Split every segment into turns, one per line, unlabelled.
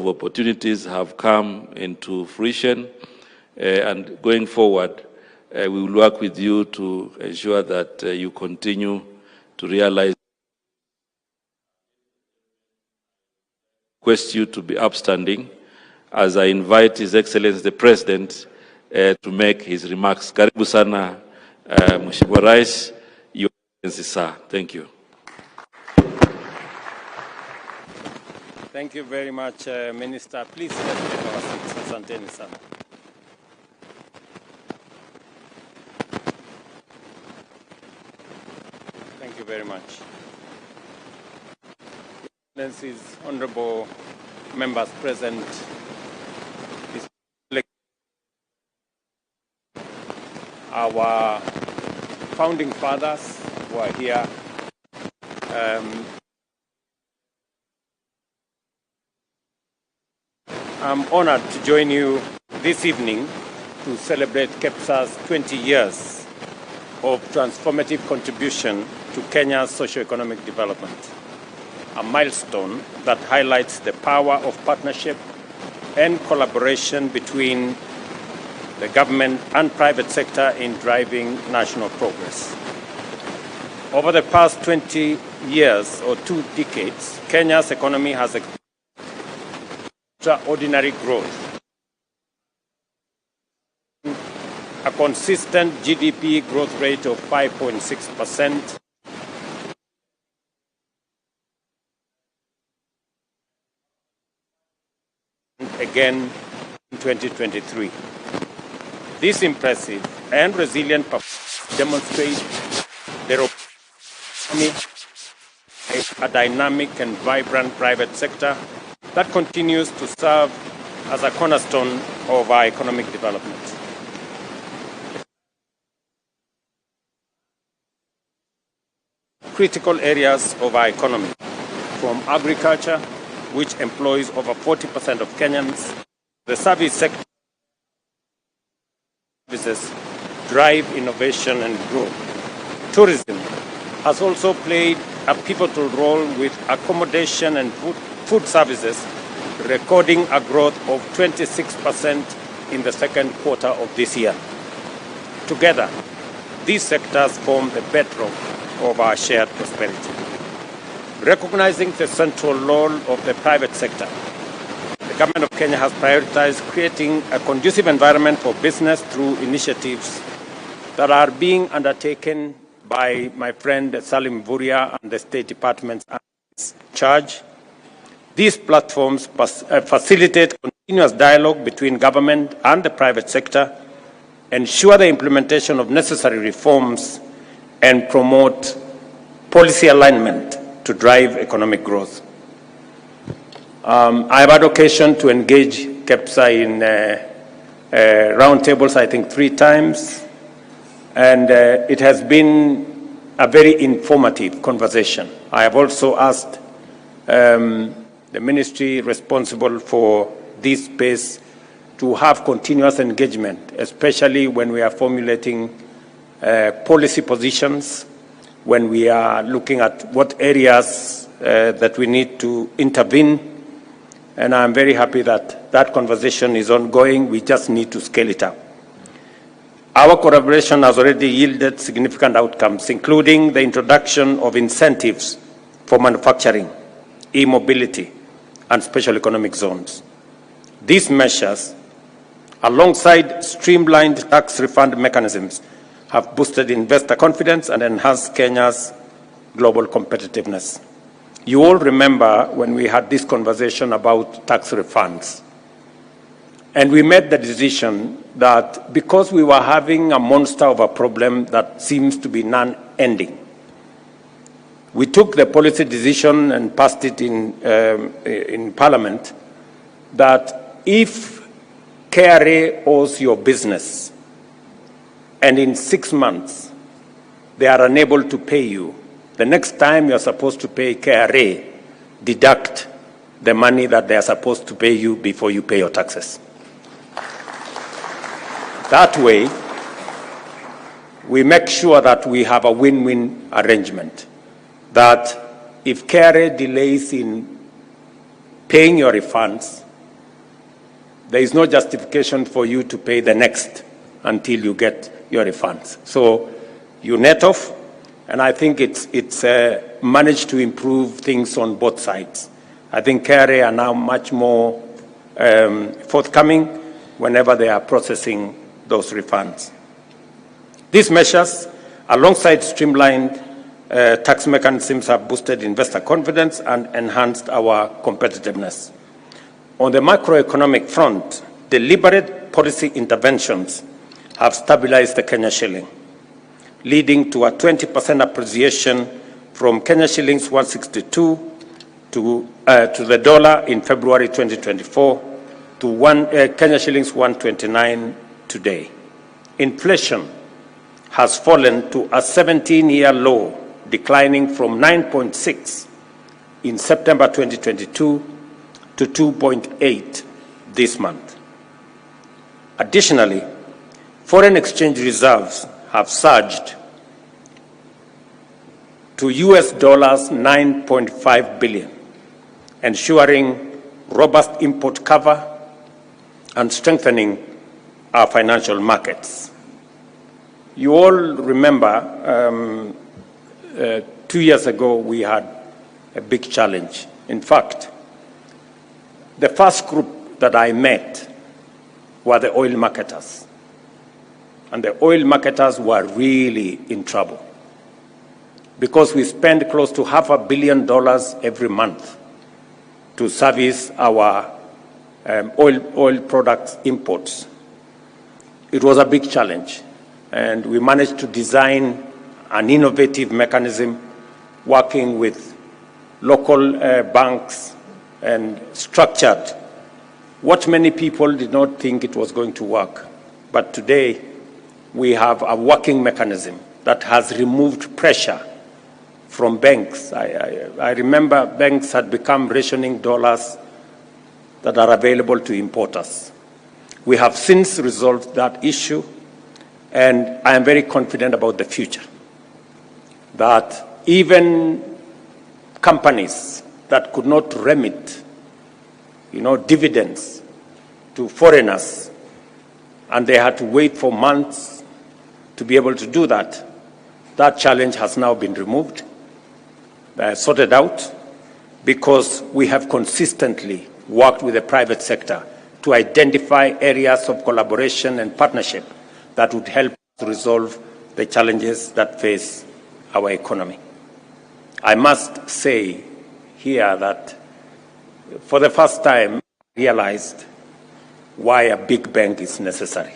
of opportunities have come into fruition, and going forward, we will work with you to ensure that you continue to realize. Request you to be upstanding as I invite His Excellency the President to make his remarks. Karibu sana, Mheshimiwa Rais, Your Excellency, sir. Thank you.
Thank you very much, Minister. Please let's take our seats. Asanteni sana. Thank you very much. Excellencies, honorable members present, our founding fathers who are here, I'm honored to join you this evening to celebrate Kicc's 20 years of transformative contribution to Kenya's socio-economic development, a milestone that highlights the power of partnership and collaboration between the government and private sector in driving national progress. Over the past 20 years or 2 decades, Kenya's economy has experienced extraordinary growth. A consistent GDP growth rate of 5.6%, again in 2023. This impressive and resilient performance demonstrates the a dynamic and vibrant private sector that continues to serve as a cornerstone of our economic development. Critical areas of our economy, from agriculture, which employs over 40% of Kenyans, the service sector, services drive innovation and growth. Tourism has also played a pivotal role with accommodation and food services recording a growth of 26% in the second quarter of this year. Together, these sectors form the bedrock of our shared prosperity. Recognizing the central role of the private sector, the government of Kenya has prioritized creating a conducive environment for business through initiatives that are being undertaken by my friend Salim Vuria and the State Department's charge. These platforms facilitate continuous dialogue between government and the private sector, ensure the implementation of necessary reforms, and promote policy alignment to drive economic growth. I have had occasion to engage Kicc in roundtables, I think 3 times, and it has been a very informative conversation. I have also asked the ministry responsible for this space to have continuous engagement, especially when we are formulating policy positions, when we are looking at what areas that we need to intervene. And I'm very happy that that conversation is ongoing. We just need to scale it up. Our collaboration has already yielded significant outcomes, including the introduction of incentives for manufacturing, e-mobility, and special economic zones. These measures, alongside streamlined tax refund mechanisms, have boosted investor confidence and enhanced Kenya's global competitiveness. You all remember when we had this conversation about tax refunds. And we made the decision that because we were having a monster of a problem that seems to be non-ending, we took the policy decision and passed it in Parliament that if KRA owes your business and in 6 months they are unable to pay you, the next time you're supposed to pay KRA, deduct the money that they are supposed to pay you before you pay your taxes. That way, we make sure that we have a win-win arrangement, that if KRA delays in paying your refunds, there is no justification for you to pay the next until you get your refunds. So you net off, and I think it's managed to improve things on both sides. I think KRA are now much more forthcoming whenever they are processing those refunds. These measures, alongside streamlined tax mechanisms, have boosted investor confidence and enhanced our competitiveness. On the macroeconomic front, deliberate policy interventions have stabilized the Kenya shilling, leading to a 20% appreciation from Kenya shillings 162 to the dollar in February 2024 to Kenya shillings 129 today. Inflation has fallen to a 17-year low, declining from 9.6 in September 2022 to 2.8 this month. Additionally, foreign exchange reserves have surged to US dollars 9.5 billion, ensuring robust import cover and strengthening our financial markets. You all remember 2 years ago we had a big challenge. In fact, the first group that I met were the oil marketers. And the oil marketers were really in trouble because we spend close to $500 million every month to service our oil products imports. It was a big challenge, and we managed to design an innovative mechanism working with local banks and structured what many people did not think it was going to work. But today, we have a working mechanism that has removed pressure from banks. I remember banks had become rationing dollars that are available to importers. We have since resolved that issue, and I am very confident about the future, that even companies that could not remit, dividends to foreigners, and they had to wait for months to be able to do that, that challenge has now been removed, sorted out, because we have consistently worked with the private sector to identify areas of collaboration and partnership that would help to resolve the challenges that face our economy. I must say here that for the first time, I realized why a big bank is necessary.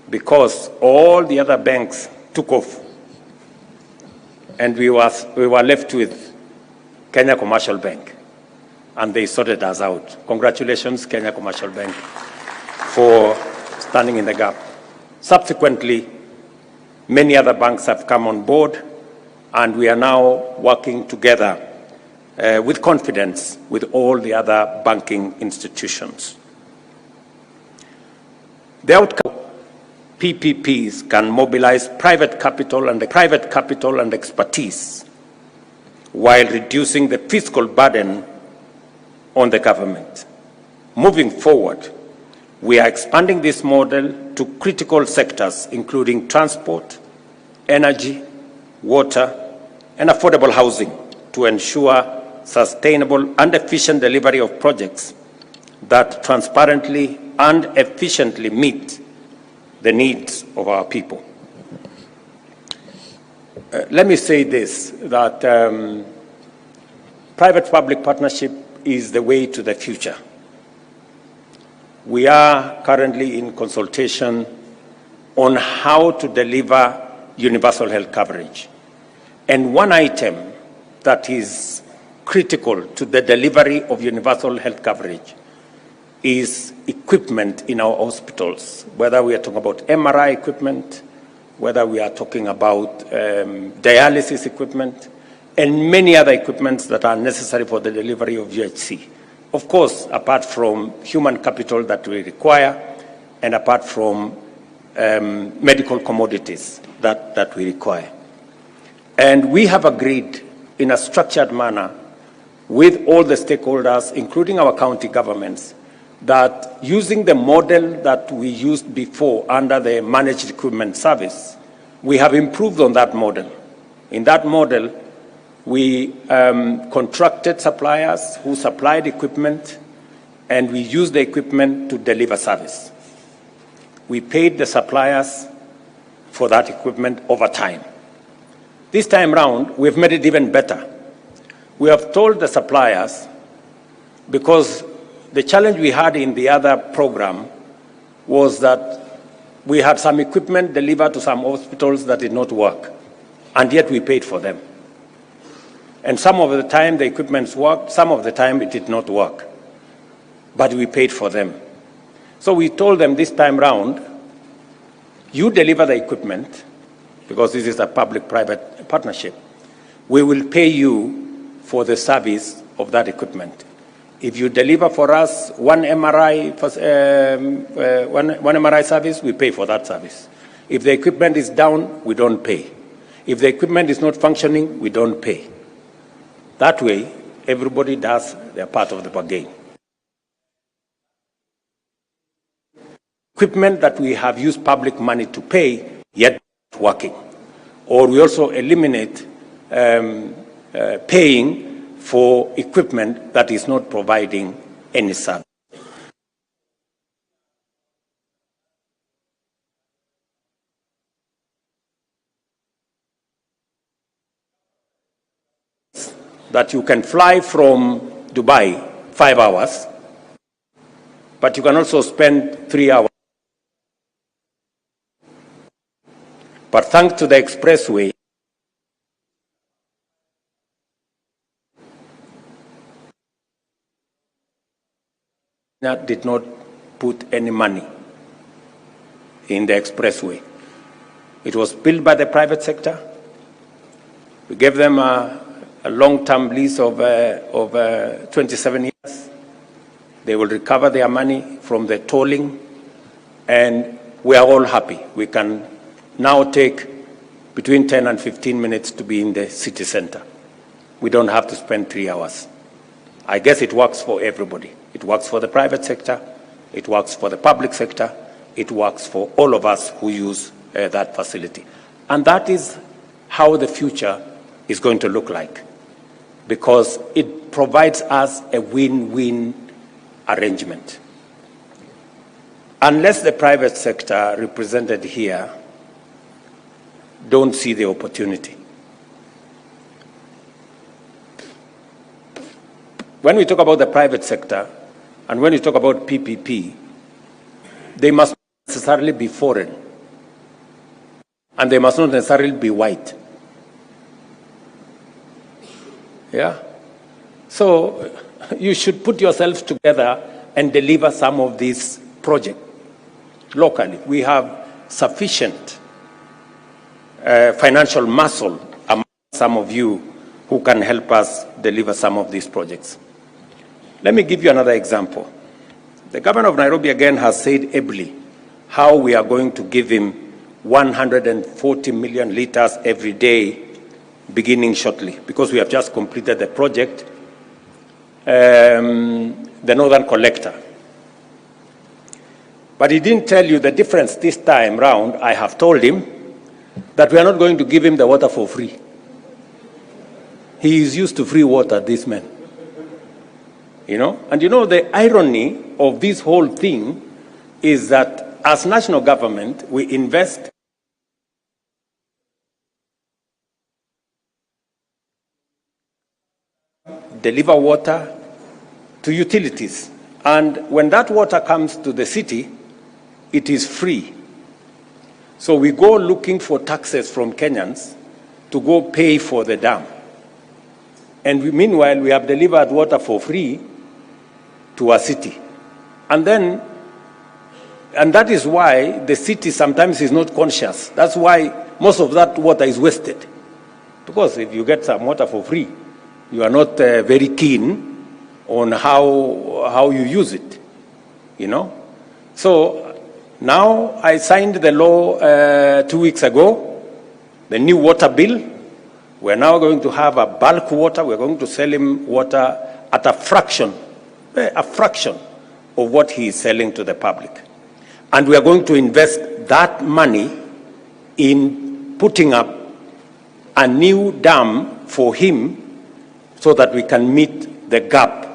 Because all the other banks took off, and we were left with Kenya Commercial Bank, and they sorted us out. Congratulations, Kenya Commercial Bank, for standing in the gap. Subsequently, many other banks have come on board, and we are now working together with confidence with all the other banking institutions. The outcome, PPPs can mobilize private capital and expertise while reducing the fiscal burden on the government. Moving forward, we are expanding this model to critical sectors, including transport, energy, water, and affordable housing, to ensure sustainable and efficient delivery of projects that transparently and efficiently meet the needs of our people. Let me say this, that private-public partnership is the way to the future. We are currently in consultation on how to deliver universal health coverage. And one item that is critical to the delivery of universal health coverage is equipment in our hospitals, whether we are talking about MRI equipment, whether we are talking about dialysis equipment, and many other equipments that are necessary for the delivery of UHC. Of course, apart from human capital that we require, and apart from medical commodities that we require. And we have agreed in a structured manner with all the stakeholders, including our county governments, that using the model that we used before under the managed equipment service, we have improved on that model. In that model, we contracted suppliers who supplied equipment, and we used the equipment to deliver service. We paid the suppliers for that equipment over time. This time round, we've made it even better. We have told the suppliers, because the challenge we had in the other program was that we had some equipment delivered to some hospitals that did not work, and yet we paid for them. And some of the time the equipment worked, some of the time it did not work, but we paid for them. So we told them this time round, you deliver the equipment, because this is a public-private partnership. We will pay you for the service of that equipment. If you deliver for us one MRI service, we pay for that service. If the equipment is down, we don't pay. If the equipment is not functioning, we don't pay. That way, everybody does their part of the bargain. Equipment that we have used public money to pay, yet not working. Or we also eliminate paying for equipment that is not providing any service. That you can fly from Dubai 5 hours, but you can also spend 3 hours. But thanks to the expressway, did not put any money in the expressway. It was built by the private sector. We gave them a long-term lease of 27 years. They will recover their money from the tolling, and we are all happy. We can now take between 10 and 15 minutes to be in the city center. We don't have to spend 3 hours. I guess it works for everybody. It works for the private sector, it works for the public sector, it works for all of us who use that facility. And that is how the future is going to look like, because it provides us a win-win arrangement. Unless the private sector represented here don't see the opportunity. When we talk about the private sector, and when we talk about PPP, they must not necessarily be foreign, and they must not necessarily be white. Yeah? So you should put yourselves together and deliver some of these projects locally. We have sufficient financial muscle among some of you who can help us deliver some of these projects. Let me give you another example. The governor of Nairobi again has said ably how we are going to give him 140 million liters every day beginning shortly, because we have just completed the project, the Northern Collector. But he didn't tell you the difference this time round. I have told him that we are not going to give him the water for free. He is used to free water, this man. You know? And you know, the irony of this whole thing is that as national government, we invest deliver water to utilities. And when that water comes to the city, it is free. So we go looking for taxes from Kenyans to go pay for the dam. And meanwhile, we have delivered water for free to our city. And that is why the city sometimes is not conscious. That's why most of that water is wasted. Because if you get some water for free, you are not very keen on how you use it, you know. So now I signed the law 2 weeks ago, the new water bill. We're now going to have a bulk water. We're going to sell him water at a fraction of what he is selling to the public. And we are going to invest that money in putting up a new dam for him so that we can meet the gap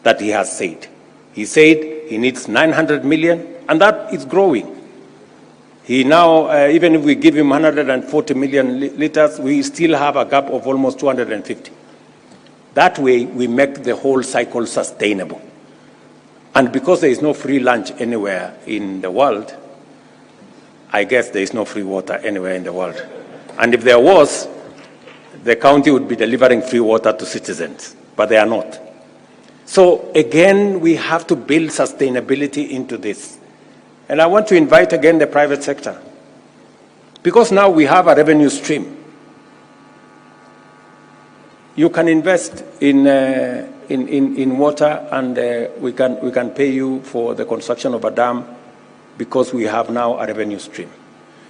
that he has said. He said he needs 900 million, and that is growing. He now, even if we give him 140 million liters, we still have a gap of almost 250. That way, we make the whole cycle sustainable. And because there is no free lunch anywhere in the world, I guess there is no free water anywhere in the world. And if there was, the county would be delivering free water to citizens, but they are not. So again, we have to build sustainability into this. And I want to invite again the private sector, because now we have a revenue stream. You can invest in water, and we can pay you for the construction of a dam, because we have now a revenue stream.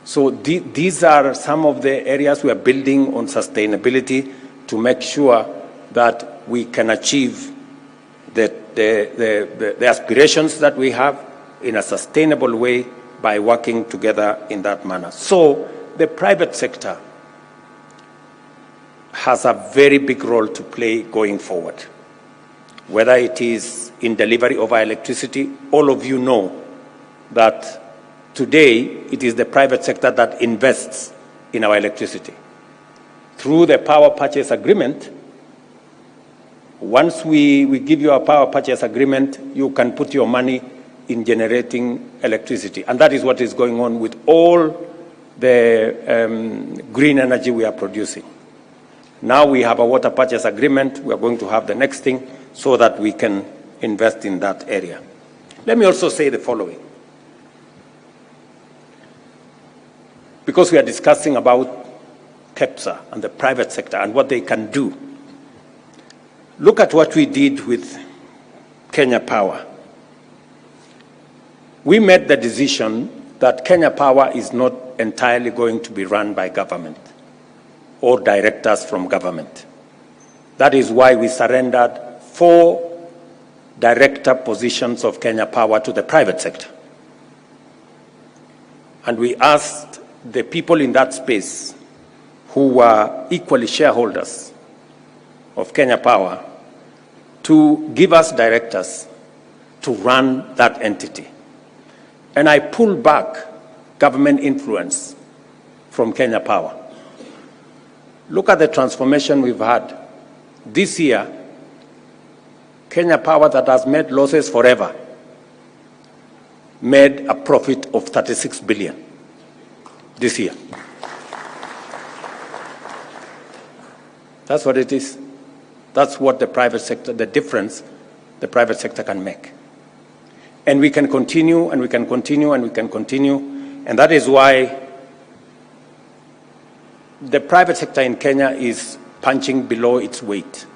So these are some of the areas we are building on sustainability to make sure that we can achieve the aspirations that we have in a sustainable way by working together in that manner. So the private sector has a very big role to play going forward. Whether it is in delivery of our electricity, all of you know that today it is the private sector that invests in our electricity. Through the power purchase agreement, once we give you a power purchase agreement, you can put your money in generating electricity. And that is what is going on with all the green energy we are producing. Now we have a water purchase agreement. We are going to have the next thing so that we can invest in that area. Let me also say the following. Because we are discussing about Kicc and the private sector and what they can do. Look at what we did with Kenya Power. We made the decision that Kenya Power is not entirely going to be run by government or directors from government. That is why we surrendered 4 director positions of Kenya Power to the private sector. And we asked the people in that space who were equally shareholders of Kenya Power to give us directors to run that entity. And I pulled back government influence from Kenya Power. Look at the transformation we've had. This year, Kenya Power, that has made losses forever, made a profit of 36 billion this year. That's what it is. That's what the private sector, the difference the private sector can make. And we can continue, and we can continue, and we can continue. And that is why the private sector in Kenya is punching below its weight.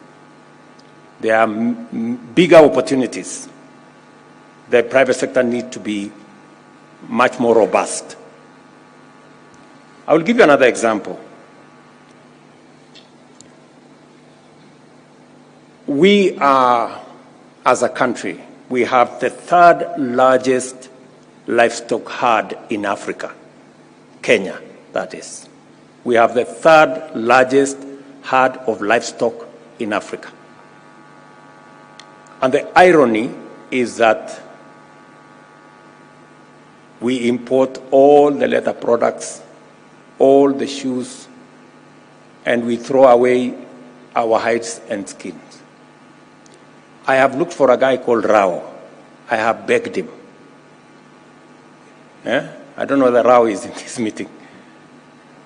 There are bigger opportunities. The private sector needs to be much more robust. I will give you another example. We are, as a country, we have the 3rd largest livestock herd in Africa. Kenya, that is. We have the 3rd largest herd of livestock in Africa. And the irony is that we import all the leather products, all the shoes, and we throw away our hides and skins. I have looked for a guy called Rao. I have begged him. I don't know whether Rao is in this meeting.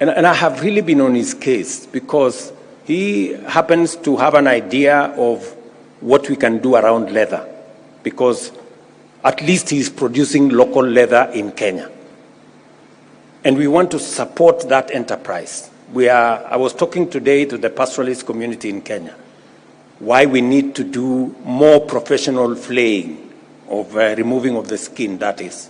And I have really been on his case because he happens to have an idea of what we can do around leather, because at least he's producing local leather in Kenya. And we want to support that enterprise. I was talking today to the pastoralist community in Kenya, why we need to do more professional flaying of removing of the skin, that is,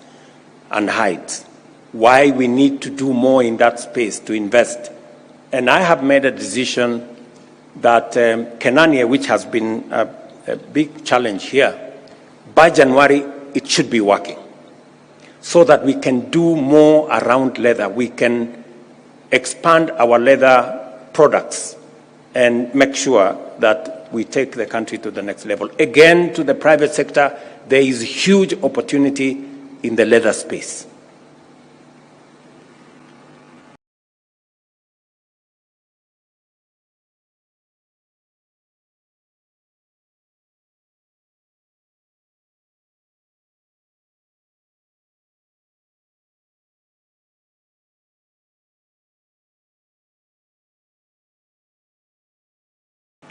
and hides. Why we need to do more in that space to invest. And I have made a decision that Kenania, which has been a big challenge here, by January it should be working, so that we can do more around leather. We can expand our leather products and make sure that we take the country to the next level. Again, to the private sector, there is huge opportunity in the leather space.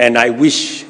And I wish